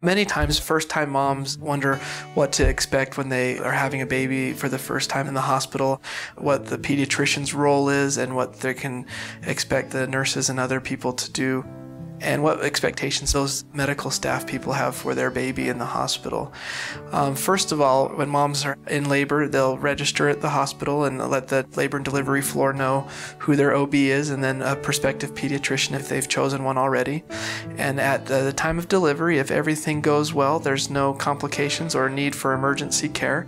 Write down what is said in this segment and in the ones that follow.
Many times, first-time moms wonder what to expect when they are having a baby for the first time in the hospital, what the pediatrician's role is, and what they can expect the nurses and other people to do, and what expectations those medical staff people have for their baby in the hospital. First of all, when moms are in labor, they'll register at the hospital and let the labor and delivery floor know who their OB is, and then a prospective pediatrician if they've chosen one already. And at the time of delivery, if everything goes well, there's no complications or need for emergency care,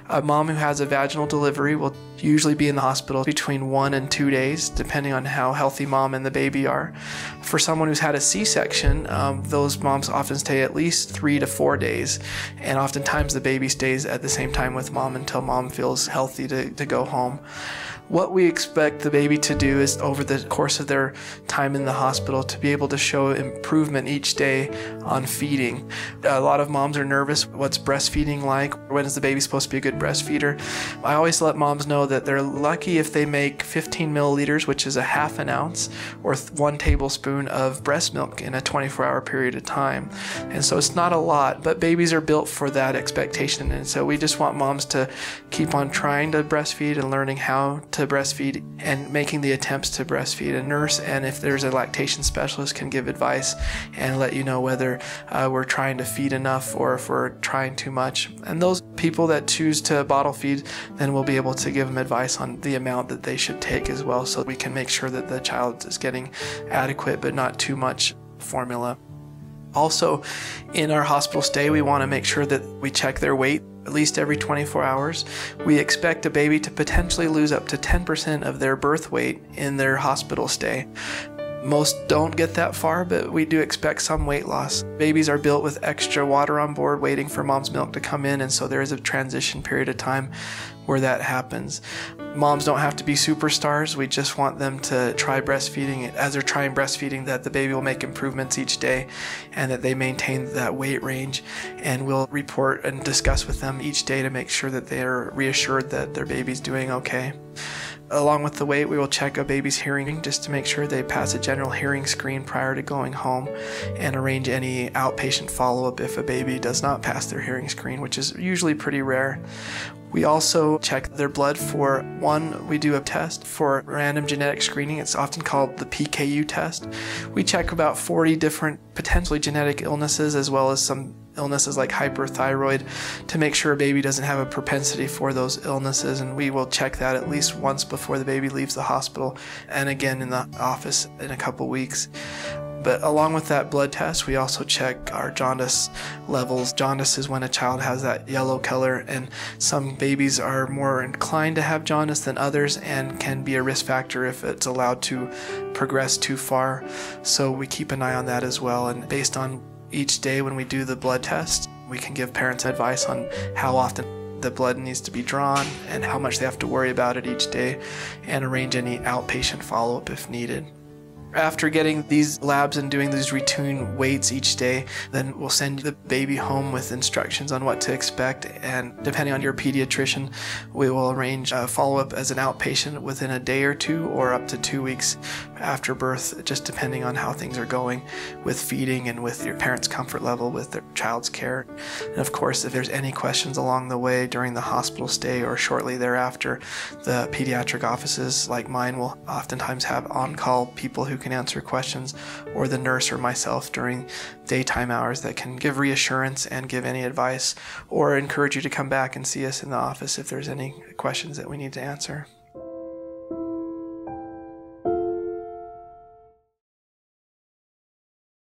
a mom who has a vaginal delivery will usually be in the hospital between 1 and 2 days, depending on how healthy mom and the baby are. For someone who's had a C-section, those moms often stay at least 3 to 4 days, and oftentimes the baby stays at the same time with mom until mom feels healthy to go home. What we expect the baby to do is, over the course of their time in the hospital, to be able to show improvement each day on feeding. A lot of moms are nervous. What's breastfeeding like? When is the baby supposed to be a good breastfeeder? I always let moms know that they're lucky if they make 15 milliliters, which is a half an ounce, or 1 tablespoon of breast milk in a 24-hour period of time. And so it's not a lot, but babies are built for that expectation. And so we just want moms to keep on trying to breastfeed and learning how to breastfeed and making the attempts to breastfeed. A nurse, and if there's a lactation specialist, can give advice and let you know whether we're trying to feed enough or if we're trying too much. And those people that choose to bottle feed, then we'll be able to give them advice on the amount that they should take as well, so we can make sure that the child is getting adequate but not too much formula. Also, in our hospital stay, we want to make sure that we check their weight at least every 24 hours. We expect a baby to potentially lose up to 10% of their birth weight in their hospital stay. Most don't get that far, but we do expect some weight loss. Babies are built with extra water on board waiting for mom's milk to come in, and so there is a transition period of time where that happens. Moms don't have to be superstars. We just want them to try breastfeeding. As they're trying breastfeeding, that the baby will make improvements each day and that they maintain that weight range, and we'll report and discuss with them each day to make sure that they're reassured that their baby's doing okay. Along with the weight, we will check a baby's hearing just to make sure they pass a general hearing screen prior to going home, and arrange any outpatient follow-up if a baby does not pass their hearing screen, which is usually pretty rare. We also check their blood for, one, we do a test for random genetic screening. It's often called the PKU test. We check about 40 different potentially genetic illnesses, as well as some illnesses like hyperthyroid, to make sure a baby doesn't have a propensity for those illnesses, and we will check that at least once before the baby leaves the hospital, and again in the office in a couple weeks. But along with that blood test, we also check our jaundice levels. Jaundice is when a child has that yellow color, and some babies are more inclined to have jaundice than others and can be a risk factor if it's allowed to progress too far. So we keep an eye on that as well, and based on each day when we do the blood test, we can give parents advice on how often the blood needs to be drawn and how much they have to worry about it each day, and arrange any outpatient follow-up if needed. After getting these labs and doing these routine weights each day, then we'll send the baby home with instructions on what to expect, and depending on your pediatrician, we will arrange a follow-up as an outpatient within a day or two, or up to 2 weeks after birth, just depending on how things are going with feeding and with your parents' comfort level with their child's care. And of course, if there's any questions along the way during the hospital stay or shortly thereafter, the pediatric offices like mine will oftentimes have on-call people who can answer questions, or the nurse or myself during daytime hours that can give reassurance and give any advice, or encourage you to come back and see us in the office if there's any questions that we need to answer.